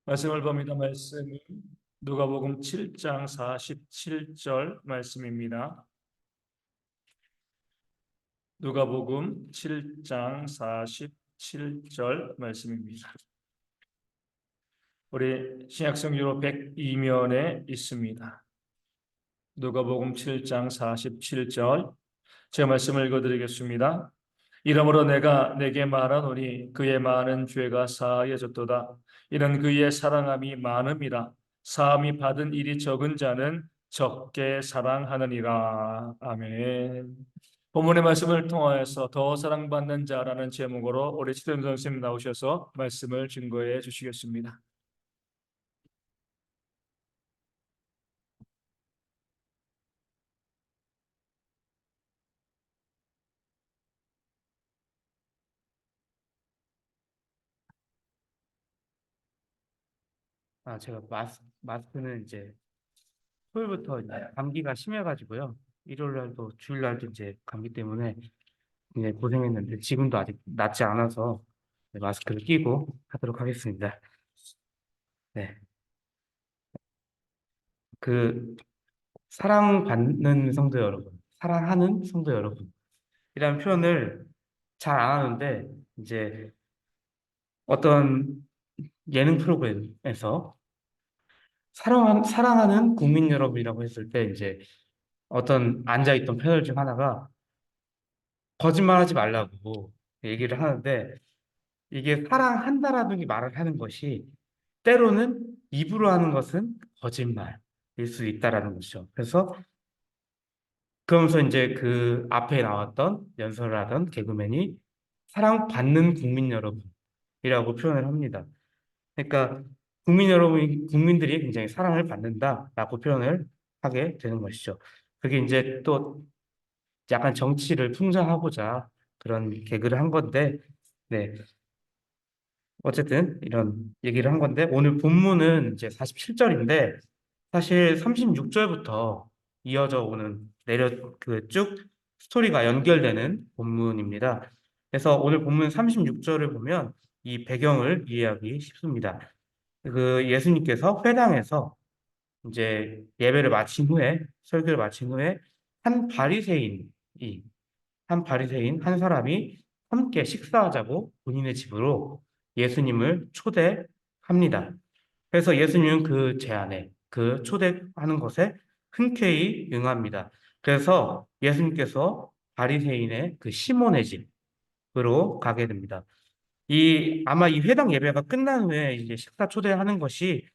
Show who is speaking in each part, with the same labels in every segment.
Speaker 1: 말씀을 봅니다. 말씀이 누가복음 7장 47절 말씀입니다. 누가복음 7장 47절 말씀입니다. 우리 신약성경 102면에 있습니다. 누가복음 7장 47절 제가 말씀을 읽어드리겠습니다. 이러므로 내가 내게 말하노니 그의 많은 죄가 사하여졌도다. 이는 그의 사랑함이 많음이라. 사함이 받은 일이 적은 자는 적게 사랑하느니라. 아멘. 본문의 말씀을 통하여서 더 사랑받는 자라는 제목으로 우리 치도연 선생님 나오셔서 말씀을 증거해 주시겠습니다.
Speaker 2: 제가 마스크는 이제 토요일부터 이제 감기가 심해가지고요. 일요일 날도 주일 날도 이제 감기 때문에 굉장히 고생했는데 지금도 아직 낫지 않아서 네, 마스크를 끼고 하도록 하겠습니다. 네. 그 사랑받는 성도 여러분, 사랑하는 성도 여러분이라는 표현을 잘 안 하는데 이제 어떤 예능 프로그램에서 사랑하는 국민 여러분이라고 했을 때 이제 어떤 앉아있던 패널 중 하나가 거짓말하지 말라고 얘기를 하는데 이게 사랑한다라는 말을 하는 것이 때로는 입으로 하는 것은 거짓말일 수 있다라는 것이죠. 그래서 그러면서 이제 그 앞에 나왔던 연설을 하던 개그맨이 사랑받는 국민 여러분이라고 표현을 합니다. 그러니까 국민들이 굉장히 사랑을 받는다라고 표현을 하게 되는 것이죠. 그게 이제 또 약간 정치를 풍자하고자 그런 개그를 한 건데, 네. 어쨌든 이런 얘기를 한 건데, 오늘 본문은 이제 47절인데, 사실 36절부터 이어져 오는 그 쭉 스토리가 연결되는 본문입니다. 그래서 오늘 본문 36절을 보면 이 배경을 이해하기 쉽습니다. 그 예수님께서 회당에서 이제 예배를 마친 후에, 설교를 마친 후에 한 바리새인이 한 사람이 함께 식사하자고 본인의 집으로 예수님을 초대합니다. 그래서 예수님은 그 제안에, 그 초대하는 것에 흔쾌히 응합니다. 그래서 예수님께서 바리새인의 그 시몬의 집으로 가게 됩니다. 아마 이 회당 예배가 끝난 후에 이제 식사 초대하는 것이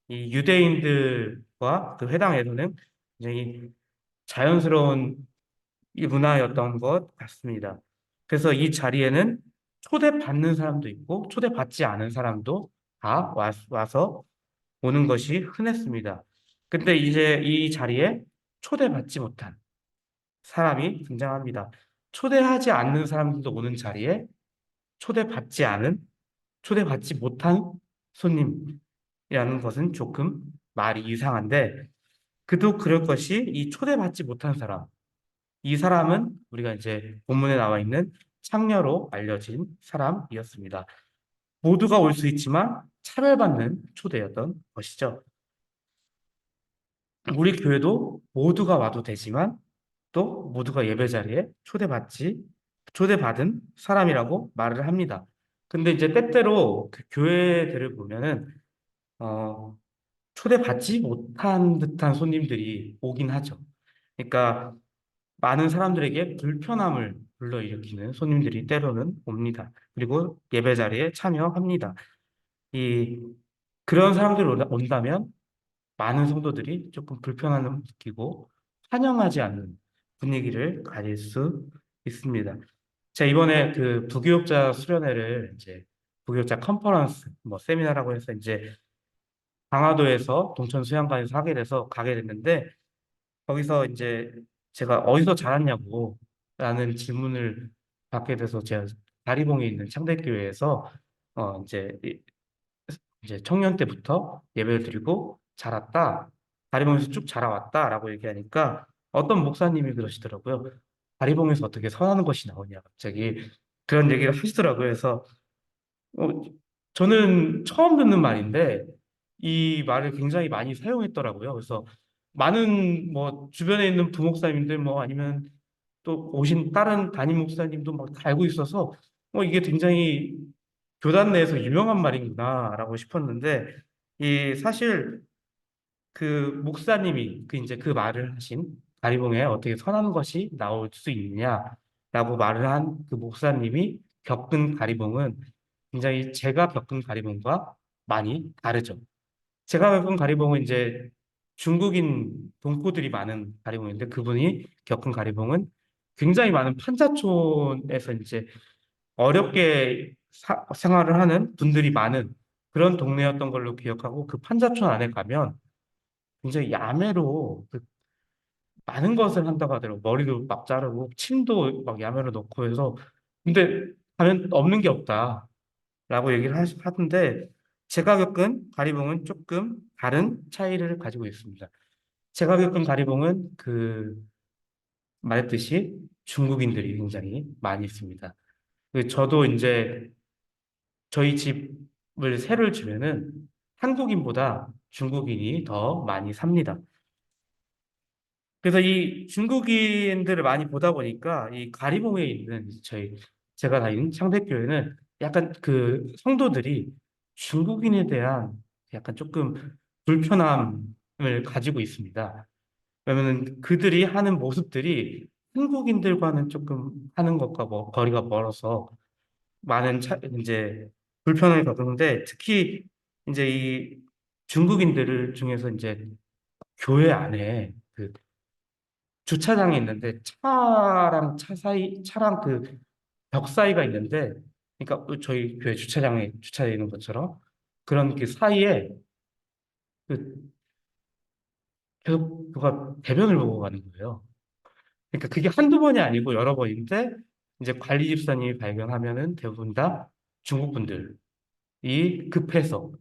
Speaker 2: 이 유대인들과 그 회당에서는 굉장히 자연스러운 이 문화였던 것 같습니다. 그래서 이 자리에는 초대받는 사람도 있고 초대받지 않은 사람도 다 와서 오는 것이 흔했습니다. 근데 이제 이 자리에 초대받지 못한 사람이 등장합니다. 초대하지 않는 사람들도 오는 자리에 초대받지 않은, 초대받지 못한 손님이라는 것은 조금 말이 이상한데, 그도 그럴 것이 이 초대받지 못한 사람, 이 사람은 우리가 이제 본문에 나와 있는 창녀로 알려진 사람이었습니다. 모두가 올 수 있지만 차별받는 초대였던 것이죠. 우리 교회도 모두가 와도 되지만 또 모두가 예배 자리에 초대받은 사람이라고 말을 합니다. 근데 이제 때때로 그 교회들을 보면은 어, 초대받지 못한 듯한 손님들이 오긴 하죠. 그러니까 많은 사람들에게 불편함을 불러일으키는 손님들이 때로는 옵니다. 그리고 예배 자리에 참여합니다. 이 그런 사람들이 온다면 많은 성도들이 조금 불편함을 느끼고 환영하지 않는 분위기를 가질 수 있습니다. 자, 이번에 그 부교육자 수련회를 이제 부교육자 컨퍼런스 뭐 세미나라고 해서 이제 강화도에서 동천 수양관에서 하게 돼서 가게 됐는데 거기서 이제 제가 어디서 자랐냐고 라는 질문을 받게 돼서 제가 다리봉에 있는 창대교회에서 이제 청년 때부터 예배를 드리고 자랐다. 다리봉에서 쭉 자라왔다라고 얘기하니까 어떤 목사님이 그러시더라고요. 다리봉에서 어떻게 선하는 것이 나오냐 갑자기 그런 얘기를 하시더라고요. 그래서 어, 저는 처음 듣는 말인데 이 말을 굉장히 많이 사용했더라고요. 그래서 많은 뭐 주변에 있는 부목사님들 뭐 아니면 또 오신 다른 담임 목사님도 막 다 알고 있어서 이게 굉장히 교단 내에서 유명한 말이구나라고 싶었는데 이 사실 그 목사님이 그 이제 그 말을 하신 가리봉에 어떻게 선한 것이 나올 수 있느냐라고 말을 한 그 목사님이 겪은 가리봉은 굉장히 제가 겪은 가리봉과 많이 다르죠. 제가 겪은 가리봉은 이제 중국인 동포들이 많은 가리봉인데 그분이 겪은 가리봉은 굉장히 많은 판자촌에서 이제 어렵게 생활을 하는 분들이 많은 그런 동네였던 걸로 기억하고 그 판자촌 안에 가면 굉장히 야매로 그 많은 것을 한다고 하더라고요. 머리도 막 자르고 침도 막 야매로 넣고 해서 근데 가면 없는 게 없다라고 얘기를 하던데 제가 겪은 가리봉은 조금 다른 차이를 가지고 있습니다. 제가 겪은 가리봉은 그 말했듯이 중국인들이 굉장히 많이 있습니다. 저도 이제 저희 집을 세를 주면은 한국인보다 중국인이 더 많이 삽니다. 그래서 이 중국인들을 많이 보다 보니까 이 가리봉에 있는 제가 다니는 창대교회는 약간 그 성도들이 중국인에 대한 약간 조금 불편함을 가지고 있습니다. 왜냐면 그들이 하는 모습들이 한국인들과는 조금 하는 것과 뭐 거리가 멀어서 많은 이제 불편을 겪는데 특히 이제 이 중국인들을 중에서 이제 교회 안에 그 주차장이 있는데 차랑 차 사이 차랑 그 벽 사이가 있는데 그러니까 저희 교회 주차장에 주차되어 있는 것처럼 그런 그 사이에 그 계속 누가 대변을 보고 가는 거예요. 그러니까 그게 한두 번이 아니고 여러 번인데 이제 관리 집사님이 발견하면은 대부분 다 중국 분들이 급해서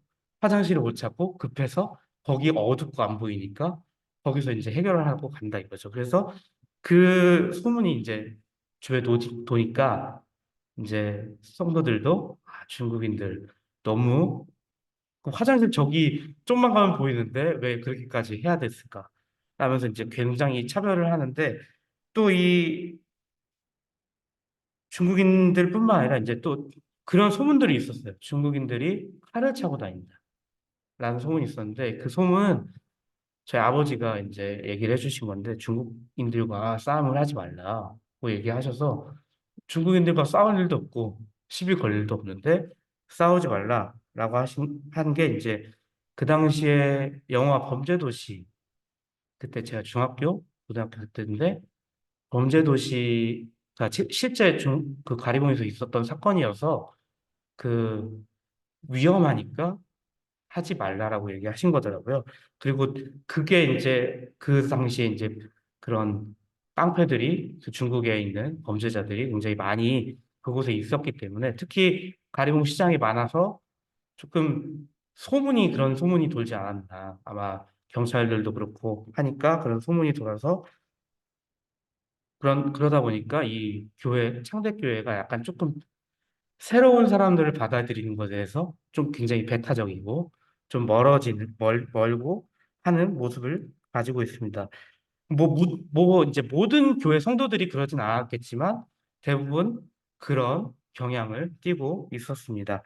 Speaker 2: 화장실을 못 찾고 급해서 거기 어둡고 안 보이니까 거기서 이제 해결을 하고 간다 이거죠. 그래서 그 소문이 이제 주변에 도니까 이제 성도들도 중국인들 너무 그 화장실 저기 좀만 가면 보이는데 왜 그렇게까지 해야 됐을까? 라면서 이제 굉장히 차별을 하는데 또 이 중국인들뿐만 아니라 이제 또 그런 소문들이 있었어요. 중국인들이 칼을 차고 다닌다. 라는 소문이 있었는데 그 소문은 저희 아버지가 이제 얘기를 해주신 건데 중국인들과 싸움을 하지 말라고 얘기하셔서 중국인들과 싸울 일도 없고 시비 걸 일도 없는데 싸우지 말라라고 한 게 이제 그 당시에 영화 범죄도시 그때 제가 중학교 고등학교 때인데 범죄도시가 실제 그 가리봉에서 있었던 사건이어서 그 위험하니까 하지 말라라고 얘기하신 거더라고요. 그리고 그게 이제 그 당시에 이제 그런 깡패들이 그 중국에 있는 범죄자들이 굉장히 많이 그곳에 있었기 때문에 특히 가리봉 시장이 많아서 조금 그런 소문이 돌지 않았나. 아마 경찰들도 그렇고 하니까 그런 소문이 돌아서 그러다 보니까 이 창대교회가 약간 조금 새로운 사람들을 받아들이는 것에 대해서 좀 굉장히 배타적이고 좀 멀고 하는 모습을 가지고 있습니다. 이제 모든 교회 성도들이 그러진 않았겠지만 대부분 그런 경향을 띠고 있었습니다.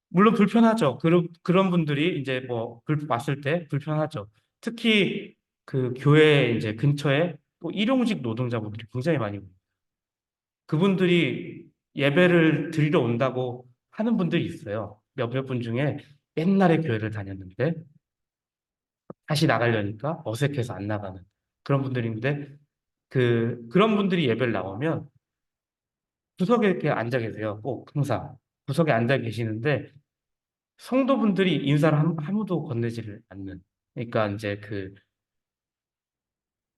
Speaker 2: 물론 불편하죠. 그런 분들이 이제 뭐 봤을 때 불편하죠. 특히 그 교회 이제 근처에 또 일용직 노동자분들이 굉장히 많이 그분들이 예배를 드리러 온다고 하는 분들이 있어요. 몇몇 분 중에 옛날에 교회를 다녔는데 다시 나가려니까 어색해서 안 나가는 그런 분들인데 그런 분들이 예배를 나오면 구석에 이렇게 앉아 계세요. 꼭 항상 구석에 앉아 계시는데 성도분들이 인사를 아무도 건네지를 않는 그러니까 이제 그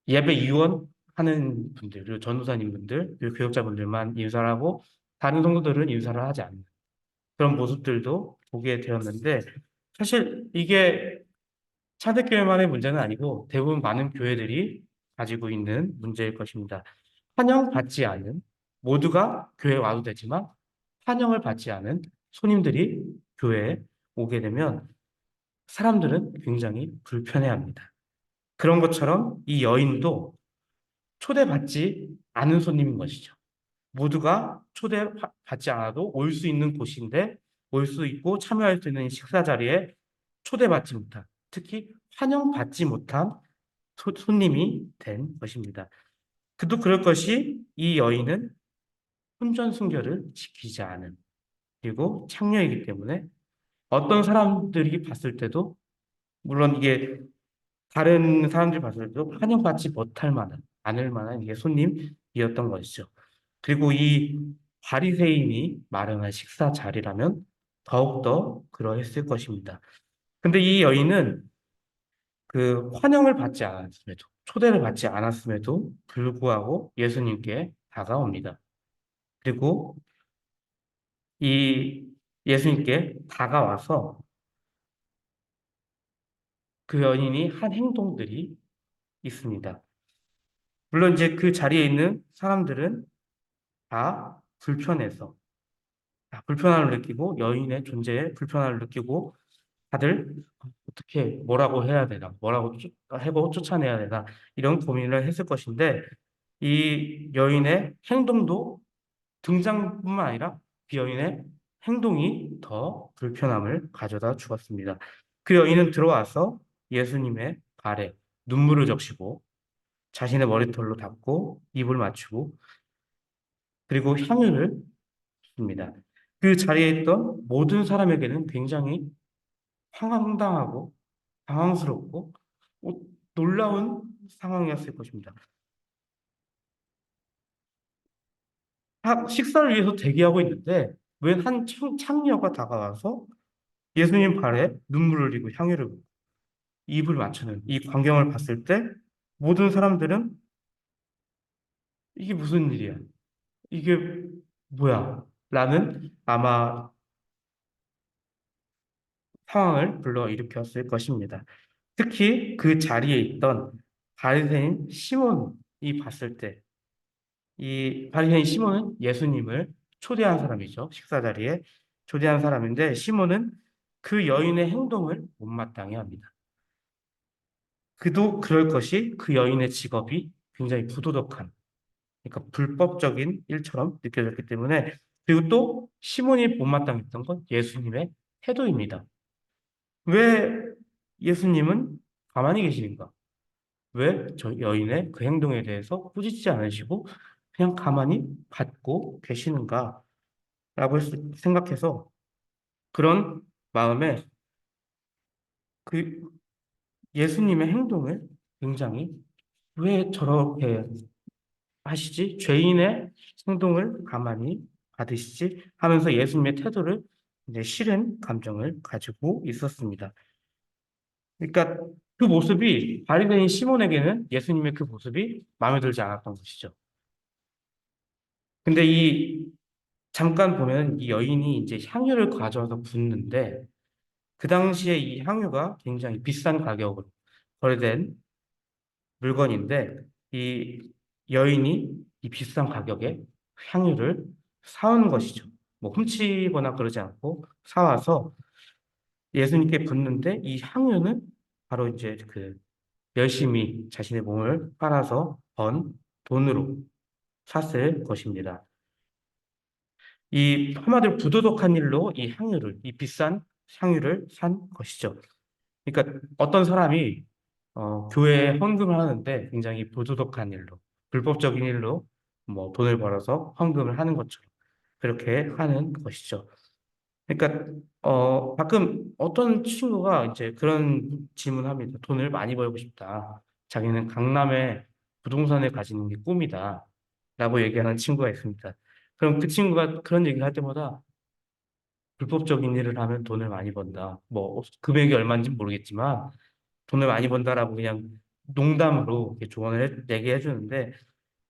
Speaker 2: 예배 위원하는 분들 그리고 전도사님 분들 그리고 교역자분들만 인사를 하고 다른 성도들은 인사를 하지 않는 그런 모습들도 보게 되었는데 사실 이게 차대교회만의 문제는 아니고 대부분 많은 교회들이 가지고 있는 문제일 것입니다. 환영받지 않은 모두가 교회에 와도 되지만 환영을 받지 않은 손님들이 교회에 오게 되면 사람들은 굉장히 불편해합니다. 그런 것처럼 이 여인도 초대받지 않은 손님인 것이죠. 모두가 초대받지 않아도 올 수 있는 곳인데 올 수 있고 참여할 수 있는 식사 자리에 초대받지 못한, 특히 환영받지 못한 손님이 된 것입니다. 그도 그럴 것이 이 여인은 혼전순결을 지키지 않은, 그리고 창녀이기 때문에 어떤 사람들이 봤을 때도, 물론 이게 다른 사람들이 봤을 때도 환영받지 못할 만한, 않을 만한 이게 손님이었던 것이죠. 그리고 이 바리새인이 마련한 식사 자리라면 더욱더 그러했을 것입니다. 근데 이 여인은 그 환영을 받지 않았음에도, 초대를 받지 않았음에도 불구하고 예수님께 다가옵니다. 그리고 이 예수님께 다가와서 그 여인이 한 행동들이 있습니다. 물론 이제 그 자리에 있는 사람들은 다 불편해서, 다 불편함을 느끼고, 여인의 존재에 불편함을 느끼고, 다들 어떻게 뭐라고 해야 되나, 뭐라고 해고 쫓아내야 되나, 이런 고민을 했을 것인데, 이 여인의 행동도, 등장뿐만 아니라 그 여인의 행동이 더 불편함을 가져다 주었습니다. 그 여인은 들어와서 예수님의 발에 눈물을 적시고 자신의 머리털로 닦고 입을 맞추고 그리고 향유를 줍니다. 그 자리에 있던 모든 사람에게는 굉장히 황당하고 당황스럽고 어, 놀라운 상황이었을 것입니다. 식사를 위해서 대기하고 있는데 웬 한 창녀가 다가와서 예수님 발에 눈물을 흘리고 향유를 붓고 입을 맞추는 이 광경을 봤을 때 모든 사람들은 이게 무슨 일이야? 이게 뭐야? 라는 아마 상황을 불러일으켰을 것입니다. 특히 그 자리에 있던 바리새인 시몬이 봤을 때, 이 바리새인 시몬은 예수님을 초대한 사람이죠. 식사 자리에 초대한 사람인데 시몬은 그 여인의 행동을 못마땅해 합니다. 그도 그럴 것이 그 여인의 직업이 굉장히 부도덕한, 그러니까 불법적인 일처럼 느껴졌기 때문에, 그리고 또 시몬이 못마땅했던 건 예수님의 태도입니다. 왜 예수님은 가만히 계시는가? 왜 저 여인의 그 행동에 대해서 꾸짖지 않으시고 그냥 가만히 받고 계시는가? 라고 생각해서 그런 마음에 그 예수님의 행동을 굉장히 왜 저렇게 하시지? 죄인의 행동을 가만히 받으시지? 하면서 예수님의 태도를 이제 싫은 감정을 가지고 있었습니다. 그러니까 그 모습이 바리새인 시몬에게는 예수님의 그 모습이 마음에 들지 않았던 것이죠. 근데 이 잠깐 보면 이 여인이 이제 향유를 가져와서 붓는데 그 당시에 이 향유가 굉장히 비싼 가격으로 거래된 물건인데 이 여인이 이 비싼 가격에 향유를 사온 것이죠. 뭐 훔치거나 그러지 않고 사와서 예수님께 붓는데 이 향유는 바로 이제 그 열심히 자신의 몸을 팔아서 번 돈으로 샀을 것입니다. 이 한마디로 부도덕한 일로 이 향유를, 이 비싼 향유를 산 것이죠. 그러니까 어떤 사람이 교회에 헌금을 하는데 굉장히 부도덕한 일로, 불법적인 일로 뭐 돈을 벌어서 헌금을 하는 것처럼 그렇게 하는 것이죠. 그러니까 가끔 어떤 친구가 이제 그런 질문합니다. 돈을 많이 벌고 싶다. 자기는 강남에 부동산을 가지는 게 꿈이다. 라고 얘기하는 친구가 있습니다. 그럼 그 친구가 그런 얘기를 할 때마다 불법적인 일을 하면 돈을 많이 번다. 뭐 금액이 얼마인지 모르겠지만 돈을 많이 번다라고 그냥 농담으로 이렇게 조언을 얘기해 주는데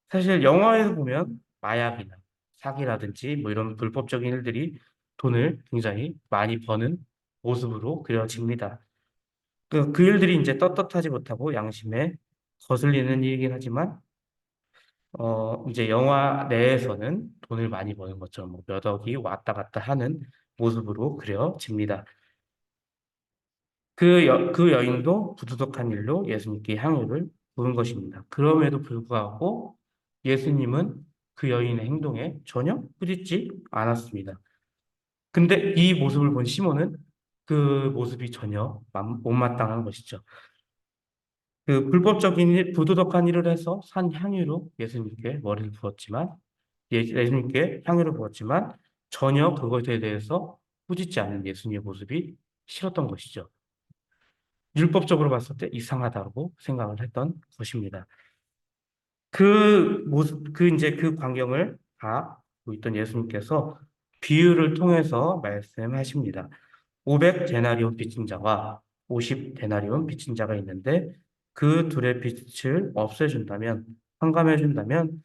Speaker 2: 사실 영화에서 보면 마약이나 사기라든지 뭐 이런 불법적인 일들이 돈을 굉장히 많이 버는 모습으로 그려집니다. 그 일들이 이제 떳떳하지 못하고 양심에 거슬리는 일이긴 하지만 이제 영화 내에서는 돈을 많이 버는 것처럼 뭐몇 억이 왔다 갔다 하는 모습으로 그려집니다. 그 여인도 부도덕한 일로 예수님께 향유를 부은 것입니다. 그럼에도 불구하고 예수님은 그 여인의 행동에 전혀 꾸짖지 않았습니다. 근데 이 모습을 본 시몬은 그 모습이 전혀 못마땅한 것이죠. 그 불법적인 부도덕한 일을 해서 산 향유로 예수님께 머리를 부었지만, 예수님께 향유를 부었지만 전혀 그것에 대해서 꾸짖지 않는 예수님의 모습이 싫었던 것이죠. 율법적으로 봤을 때 이상하다고 생각을 했던 것입니다. 그 모습, 이제 그 광경을 다 보고 있던 예수님께서 비유를 통해서 말씀하십니다. 500데나리온 빚진 자와 50데나리온 빚진 자가 있는데 그 둘의 빚을 없애준다면, 환감해준다면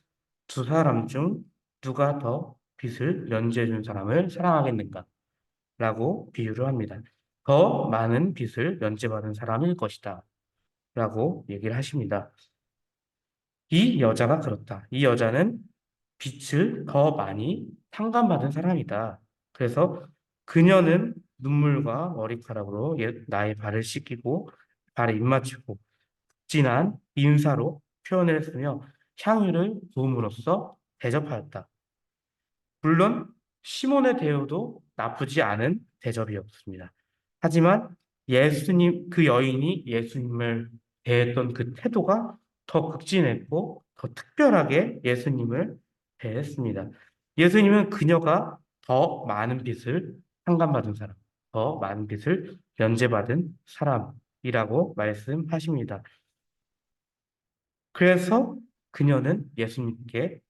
Speaker 2: 두 사람 중 누가 더 빚을 면제해준 사람을 사랑하겠는가? 라고 비유를 합니다. 더 많은 빚을 면제받은 사람일 것이다. 라고 얘기를 하십니다. 이 여자가 그렇다. 이 여자는 빚을 더 많이 탕감받은 사람이다. 그래서 그녀는 눈물과 머리카락으로 나의 발을 씻기고 발에 입맞추고 진한 인사로 표현을 했으며 향유를 부음으로써 대접하였다. 물론 시몬의 대우도 나쁘지 않은 대접이었습니다. 하지만 그 여인이 예수님을 대했던 그 태도가 더 극진했고 더 특별하게 예수님을 대했습니다. 예수님은 그녀가 더 많은 빚을 상감받은 사람, 더 많은 빚을 면제받은 사람이라고 말씀하십니다. 그래서 그녀는 예수님께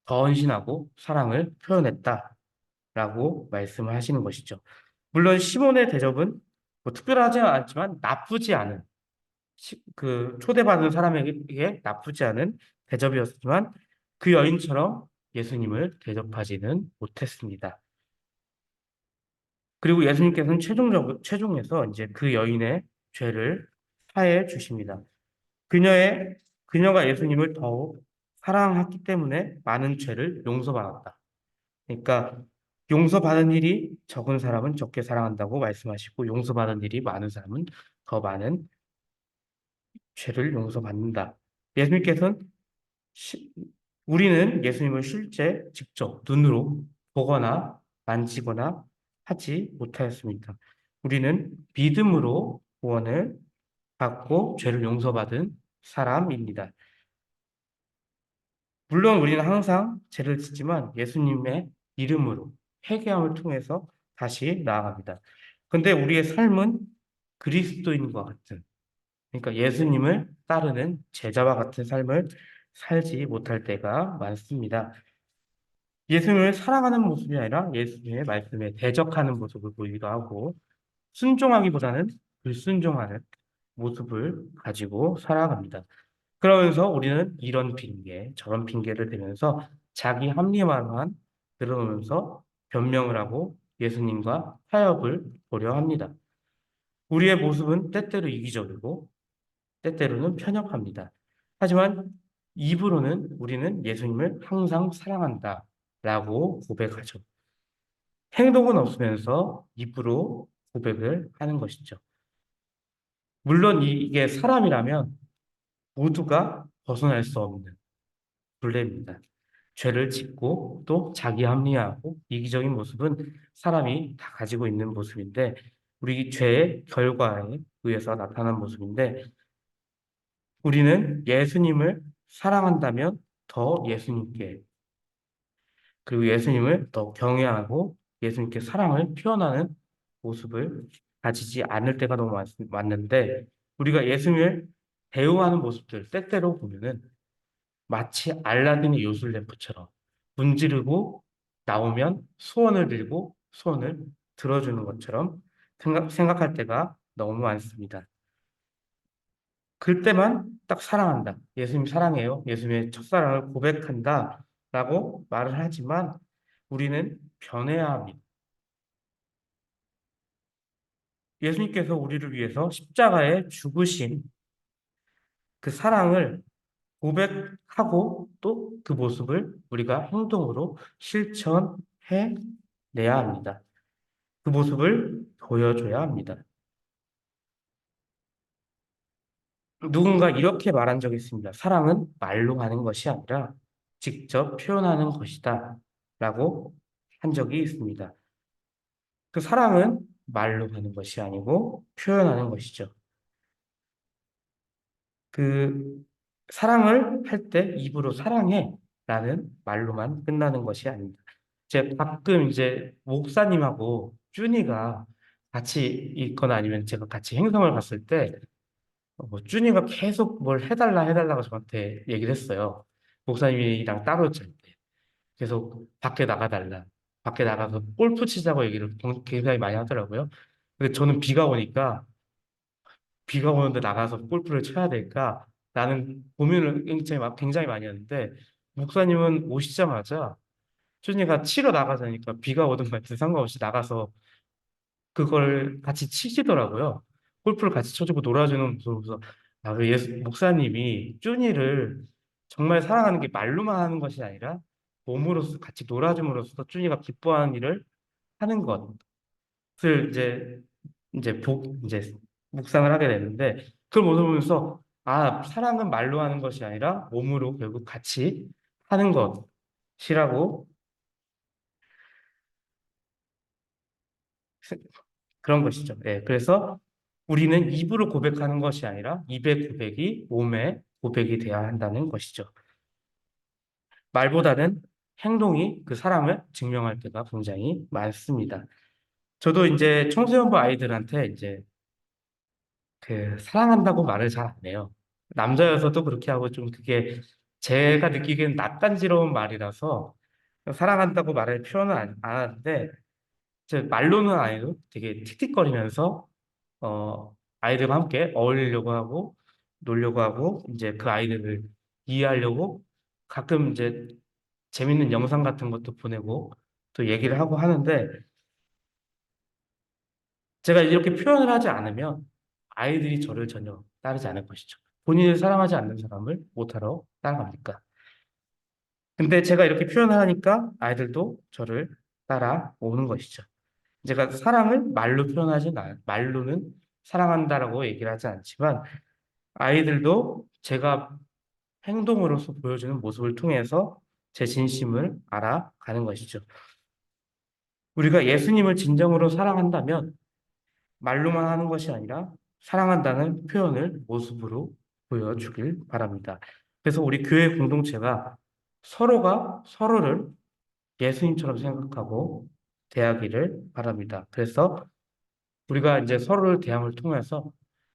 Speaker 2: 더 헌신하고 사랑을 표현했다라고 말씀을 하시는 것이죠. 물론 시몬의 대접은 뭐 특별하지 않지만 나쁘지 않은, 그 초대받은 사람에게 나쁘지 않은 대접이었지만 그 여인처럼 예수님을 대접하지는 못했습니다. 그리고 예수님께서는 최종에서 이제 그 여인의 죄를 사해 주십니다. 그녀가 예수님을 더욱 사랑했기 때문에 많은 죄를 용서받았다. 그러니까 용서받은 일이 적은 사람은 적게 사랑한다고 말씀하시고, 용서받은 일이 많은 사람은 더 많은 죄를 용서받는다. 예수님께서는 시- 우리는 예수님을 실제 직접 눈으로 보거나 만지거나 하지 못하였습니다. 우리는 믿음으로 구원을 받고 죄를 용서받은 사람입니다. 물론 우리는 항상 죄를 짓지만 예수님의 이름으로 회개함을 통해서 다시 나아갑니다. 근데 우리의 삶은 그리스도인과 같은, 그러니까 예수님을 따르는 제자와 같은 삶을 살지 못할 때가 많습니다. 예수님을 사랑하는 모습이 아니라 예수님의 말씀에 대적하는 모습을 보이기도 하고, 순종하기보다는 불순종하는 모습을 가지고 살아갑니다. 그러면서 우리는 이런 핑계, 저런 핑계를 대면서 자기 합리화만 늘어놓으면서 변명을 하고 예수님과 타협을 보려 합니다. 우리의 모습은 때때로 이기적이고 때때로는 편협합니다. 하지만 입으로는 우리는 예수님을 항상 사랑한다 라고 고백하죠. 행동은 없으면서 입으로 고백을 하는 것이죠. 물론 이게 사람이라면 모두가 벗어날 수 없는 굴레입니다. 죄를 짓고 또 자기 합리화하고 이기적인 모습은 사람이 다 가지고 있는 모습인데, 우리 죄의 결과에 의해서 나타난 모습인데, 우리는 예수님을 사랑한다면 더 예수님께, 그리고 예수님을 더 경외하고 예수님께 사랑을 표현하는 모습을 가지지 않을 때가 너무 많는데, 우리가 예수님을 대우하는 모습들 때때로 보면은 마치 알라딘의 요술램프처럼 문지르고 나오면 소원을 빌고 소원을 들어주는 것처럼 생각할 때가 너무 많습니다. 그때만 딱 사랑한다. 예수님 사랑해요. 예수님의 첫사랑을 고백한다. 라고 말을 하지만 우리는 변해야 합니다. 예수님께서 우리를 위해서 십자가에 죽으신 그 사랑을 고백하고 또 그 모습을 우리가 행동으로 실천해 내야 합니다. 그 모습을 보여줘야 합니다. 누군가 이렇게 말한 적이 있습니다. 사랑은 말로 하는 것이 아니라 직접 표현하는 것이다. 라고 한 적이 있습니다. 그 사랑은 말로 하는 것이 아니고 표현하는 것이죠. 그 사랑을 할 때 입으로 사랑해 라는 말로만 끝나는 것이 아닙니다. 제가 가끔 이제 목사님하고 쭈니가 같이 있거나 아니면 제가 같이 행성을 갔을 때 쭈니가 계속 뭘 해달라고 저한테 얘기를 했어요. 목사님이랑 따로 있을 때. 계속 밖에 나가달라. 밖에 나가서 골프 치자고 얘기를 굉장히 많이 하더라고요. 근데 저는 비가 오는데 나가서 골프를 쳐야 될까? 나는 고민을 굉장히 많이 하는데, 목사님은 오시자마자 쭈니가 치러 나가자니까 비가 오든 말든 상관없이 나가서 그걸 같이 치시더라고요. 골프를 같이 쳐주고 놀아주는 모습을 보면서 아, 그 목사님이 쭈니를 정말 사랑하는 게 말로만 하는 것이 아니라 몸으로서 같이 놀아줌으로써 쭈니가 기뻐하는 일을 하는 것을 이제 묵상을 하게 되는데 그걸 모습을 보면서 아, 사랑은 말로 하는 것이 아니라 몸으로 결국 같이 하는 것이라고 그런 것이죠. 예, 그래서 우리는 입으로 고백하는 것이 아니라 입의 고백이 몸의 고백이 되어야 한다는 것이죠. 말보다는 행동이 그 사랑을 증명할 때가 굉장히 많습니다. 저도 이제 청소년부 아이들한테 이제 그 사랑한다고 말을 잘 안 해요. 남자여서도 그렇게 하고 좀 그게 제가 느끼기에는 낯간지러운 말이라서 사랑한다고 말을 표현을 안 하는데 제 말로는 안 해도 되게 틱틱거리면서 아이들과 함께 어울리려고 하고 놀려고 하고 이제 그 아이들을 이해하려고 가끔 이제 재밌는 영상 같은 것도 보내고 또 얘기를 하고 하는데 제가 이렇게 표현을 하지 않으면 아이들이 저를 전혀 따르지 않을 것이죠. 본인을 사랑하지 않는 사람을 못하러 따라갑니까? 근데 제가 이렇게 표현을 하니까 아이들도 저를 따라오는 것이죠. 제가 사랑을 말로는 사랑한다라고 얘기를 하지 않지만 아이들도 제가 행동으로서 보여주는 모습을 통해서 제 진심을 알아가는 것이죠. 우리가 예수님을 진정으로 사랑한다면 말로만 하는 것이 아니라 사랑한다는 표현을 모습으로 보여주길 바랍니다. 그래서 우리 교회 공동체가 서로가 서로를 예수님처럼 생각하고 대하기를 바랍니다. 그래서 우리가 이제 서로를 대함을 통해서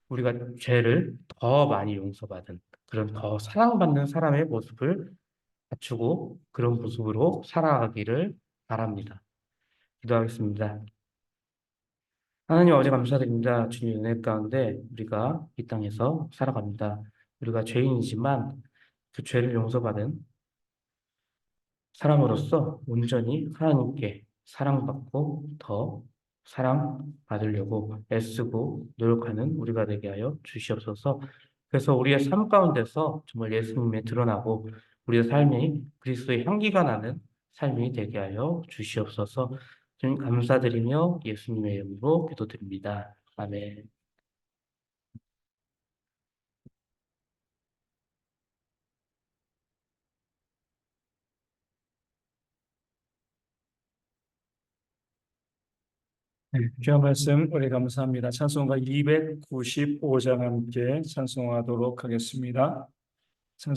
Speaker 2: 우리가 죄를 더 많이 용서받은 그런 더 사랑받는 사람의 모습을 갖추고 그런 모습으로 살아가기를 바랍니다. 기도하겠습니다. 하나님 아버지 감사드립니다. 주님 은혜 가운데 우리가 이 땅에서 살아갑니다. 우리가 죄인이지만 그 죄를 용서받은 사람으로서 온전히 하나님께 사랑받고 더 사랑받으려고 애쓰고 노력하는 우리가 되게 하여 주시옵소서. 그래서 우리의 삶 가운데서 정말 예수님의 드러나고 우리의 삶이 그리스도의 향기가 나는 삶이 되게 하여 주시옵소서. 주님 감사드리며 예수님의 이름으로 기도드립니다. 아멘.
Speaker 1: 네, 귀한 말씀 우리 감사합니다. 찬송가 295장 함께 찬송하도록 하겠습니다. 찬송